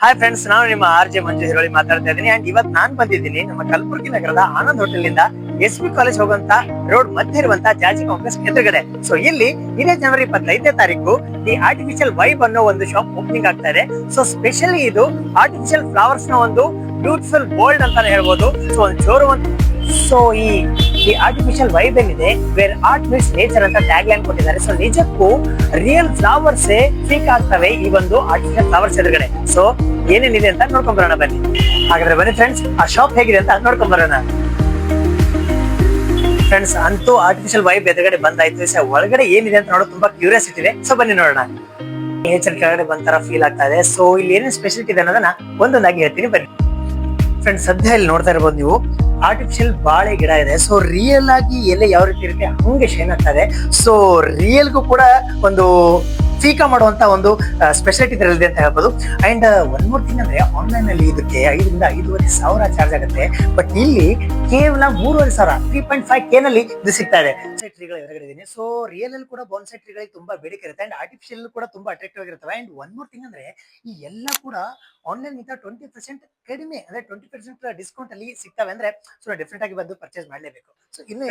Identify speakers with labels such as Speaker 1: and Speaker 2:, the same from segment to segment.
Speaker 1: Hi friends, ನಾನು ನಿಮ್ಮ RJ. ಮಂಜು ಹಿರೋಳಿ ಮಾತಾಡ್ತಾ ಇದ್ದೀನಿ. ಅಂಡ್ ಇವತ್ತು ನಾನ್ ಬಂದಿದ್ದೀನಿ ನಮ್ಮ ಕಲಬುರಗಿ ನಗರದ ಆನಂದ್ ಹೋಟೆಲ್ ನಿಂದ ಎಸ್.ಬಿ ಕಾಲೇಜ್ ಹೋಗುವಂತ ರೋಡ್ ಮಧ್ಯೆ ಇರುವಂತ ಜಾಜಿ ಕಾಂಪ್ಲೆಕ್ಸ್ ಎದುರುಗಡೆ. ಸೊ ಇಲ್ಲಿ ಇದೇ ಜನವರಿ 25ನೇ ತಾರೀಕು ದಿ ಆರ್ಟಿಫಿಷಿಯಲ್ ವೈಬ್ ಅನ್ನೋ ಒಂದು ಶಾಪ್ ಓಪನಿಂಗ್ ಆಗ್ತಾ ಇದೆ. ಸೊ ಸ್ಪೆಷಲಿ ಇದು ಆರ್ಟಿಫಿಷಿಯಲ್ ಫ್ಲವರ್ಸ್ ನ ಒಂದು ಬ್ಯೂಟಿಫುಲ್ ವರ್ಲ್ಡ್ ಅಂತಾನೆ ಹೇಳ್ಬೋದು. ಸೊ ಒಂದು ಶೋರೂಮ್. ಸೊ ಈ ಆರ್ಟಿಫಿಷಿಯಲ್ ವೈಬ್ ಏನಿದೆ, ವೇರ್ ಆರ್ಟ್ ಮೀಟ್ಸ್ ನೇಚರ್ ಅಂತ ಟ್ಯಾಗ್ ಲೈನ್ ಕೊಟ್ಟಿದ್ದಾರೆ. ಸೊ ನಿಜಕ್ಕೂ ರಿಯಲ್ ಫ್ಲವರ್ಸ್ ಫೀಕ್ ಆಗ್ತವೆ ಈ ಒಂದು ಆರ್ಟಿಫಿಷಿಯಲ್ ಫ್ಲವರ್ಸ್ ಎದುರುಗಡೆ. ಸೊ ಏನೇನಿದೆ ಅಂತ ನೋಡ್ಕೊಂಡ್ ಬರೋಣ ಬನ್ನಿ. ಹಾಗಾದ್ರೆ ಬನ್ನಿ ಫ್ರೆಂಡ್ಸ್, ಆ ಶಾಪ್ ಹೇಗಿದೆ ಅಂತ ನೋಡ್ಕೊಂಡ್ ಬರೋಣ. ಫ್ರೆಂಡ್ಸ್, ಅಂತೂ ಆರ್ಟಿಫಿಷಿಯಲ್ ವೈಬ್ ಎದುರುಗಡೆ ಬಂದಾಯ್ತು. ಸೊ ಒಳಗಡೆ ಏನಿದೆ ಅಂತ ನೋಡೋದು ತುಂಬಾ ಕ್ಯೂರಿಯಾಸಿಟಿ ಇದೆ. ಸೊ ಬನ್ನಿ ನೋಡೋಣ. ನೇಚರ್ ಕೆಳಗಡೆ ಬಂತರ ಫೀಲ್ ಆಗ್ತಾ ಇದೆ. ಸೊ ಇಲ್ಲಿ ಏನೇನು ಸ್ಪೆಷಾಲಿಟಿ ಇದೆ ಅನ್ನೋದನ್ನ ಒಂದೊಂದಾಗಿ ಹೇಳ್ತೀನಿ ಬನ್ನಿ. ಫ್ರೆಂಡ್ಸ್, ಸದ್ಯ ಇಲ್ಲಿ ನೋಡ್ತಾ ಇರಬಹುದು ನೀವು, ಆರ್ಟಿಫಿಷಿಯಲ್ ಬಾಳೆ ಗಿಡ ಇದೆ. ಸೊ ರಿಯಲ್ ಆಗಿ ಎಲೆ ಯಾವ ರೀತಿ ಇರುತ್ತೆ ಹಂಗೆ ಶೈನ್ ಆಗ್ತಾ ಇದೆ. ಸೊ ರಿಯಲ್ಗೂ ಕೂಡ ಒಂದು ಫೀಕಾ ಮಾಡುವಂತ ಒಂದು ಸ್ಪೆಷಾಲಿಟಿ ಇದೆ ಅಂತ ಹೇಳ್ಬೋದು. ಅಂಡ್ ಒನ್ ಮೋರ್ ಥಿಂಗ್ ಅಂದ್ರೆ, ಆನ್ಲೈನ್ ಅಲ್ಲಿ ಇದಕ್ಕೆ 5,000 to 5,500 ಚಾರ್ಜ್ ಆಗುತ್ತೆ. ಬಟ್ ಇಲ್ಲಿ ಕೇವಲ 3,500 3.5K ನಲ್ಲಿ ಇದು ಸಿಗ್ತಾ ಇದೆ. ಟ್ರೀಗಳ ಹೊರಗಡೆ ಇದೀನಿ. ಸೊ ರಿಯಲ್ ಅಲ್ಲಿ ಕೂಡ ಬಾನ್ಸೈ ಟ್ರೀಗಳಿಗೆ ತುಂಬಾ ಬೇಡಿಕೆ ಇರುತ್ತೆ. ಅಂಡ್ ಆರ್ಟಿಫಿಷಿಯಲ್ ಕೂಡ ತುಂಬಾ ಅಟ್ರಾಕ್ಟಿವ್ ಆಗಿರ್ತವೆ. ಅಂಡ್ ಒನ್ ಮೋರ್ ಥಿಂಗ್ ಅಂದ್ರೆ, ಈ ಎಲ್ಲ ಕೂಡ ಆನ್ಲೈನ್ ಗಿಂತ 20% ಕಡಿಮೆ, ಅಂದ್ರೆ 20% ಡಿಸ್ಕೌಂಟ್ ಅಲ್ಲಿ ಸಿಗ್ತವೆ. ಅಂದ್ರೆ ಸೊ ಡಿಫ್ರೆಂಟ್ ಆಗಿ ಬಂದು ಪರ್ಚೇಸ್ ಮಾಡ್ಲೇಬೇಕು. ಸೊ ಇನ್ನು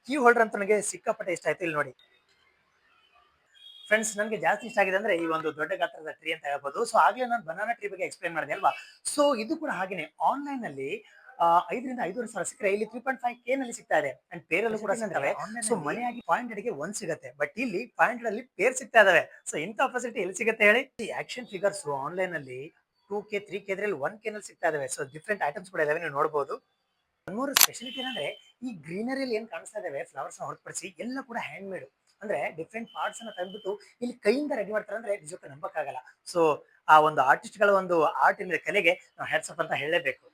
Speaker 1: ಕೀ ಹೋಲ್ಡರ್ ಅಂತ ನನಗೆ ಸಿಕ್ಕಾಪಟ್ಟೆ ಇಷ್ಟ ಆಯ್ತು. ಇಲ್ಲಿ ನೋಡಿ ಫ್ರೆಂಡ್ಸ್, ನನಗೆ ಜಾಸ್ತಿ ಇಷ್ಟ ಆಗಿದೆ ಅಂದ್ರೆ ಈ ಒಂದು ದೊಡ್ಡ ಗಾತ್ರದ ಟ್ರೀ ಅಂತ ಹೇಳ್ಬೋದು. ಸೊ ಆಗ್ಲೇ ನಾನು ಬನಾನಾ ಟ್ರೀ ಬಗ್ಗೆ ಎಕ್ಸ್ಪ್ಲೈನ್ ಮಾಡಿದೆ ಅಲ್ವಾ. ಸೊ ಇದು ಕೂಡ ಹಾಗೇನೆ ಆನ್ಲೈನ್ ಅಲ್ಲಿ 5,000 to 5,500 ಸಿಕ್ಕರೆ ಇಲ್ಲಿ 3.5K ನಲ್ಲಿ ಸಿಗ್ತಾ ಇದೆ. ಅಂಡ್ ಪೇರಲ್ಲೂ ಕೂಡ ಸಿಗ್ತವೆ. ಸೊ ಮನೆಯಾಗಿ 500ಗೆ ಒಂದ್ ಸಿಗುತ್ತೆ, ಬಟ್ ಇಲ್ಲಿ 500 ಅಲ್ಲಿ ಪೇರ್ ಸಿಗ್ತಾ ಇದಾವೆ. ಸೊ ಇಂಥ ಫೆಸಿಲಿಟಿ ಎಲ್ಲಿ ಸಿಗುತ್ತೆ ಹೇಳಿ. ಈ ಆಕ್ಷನ್ ಫಿಗರ್ಸ್ ಆನ್ಲೈನ್ ಅಲ್ಲಿ 2K 3K ಇದ್ರಲ್ಲಿ 1K ನಲ್ಲಿ ಸಿಗ್ತಾ ಇದಾವೆ. ಸೊ ಡಿಫ್ರೆಂಟ್ ಐಟಮ್ಸ್ ಕೂಡ ಇದಾವೆ, ನೀವು ನೋಡಬಹುದು. ಮೂರು ಸ್ಪೆಷಾಲಿಟಿ ಏನಂದ್ರೆ, ಈ ಗ್ರೀನರಿಯಲ್ಲಿ ಏನ್ ಕಾಣಿಸ್ತಾ ಇದಾವೆ ಫ್ಲವರ್ಸ್ ನ ಹೊರತುಪಡಿಸಿ ಎಲ್ಲ ಕೂಡ ಹ್ಯಾಂಡ್ ಮೇಡ್. ಅಂದ್ರೆ ಡಿಫ್ರೆಂಟ್ ಪಾರ್ಟ್ಸ್ ಅನ್ನ ತಂದ್ಬಿಟ್ಟು ಇಲ್ಲಿ ಕೈಯಿಂದ ರೆಡಿ ಮಾಡ್ತಾರೆ. ಅಂದ್ರೆ ನಿಜಕ್ಕೂ ನಂಬಕ್ಕಾಗಲ್ಲ. ಸೊ ಆ ಒಂದು ಆರ್ಟಿಸ್ಟ್ ಗಳ ಒಂದು ಆರ್ಟ್ ಕಲೆಗೆ ನಾವು ಹೆಡ್ಸ್ ಅಪ್ ಅಂತ ಹೇಳಲೇಬೇಕು.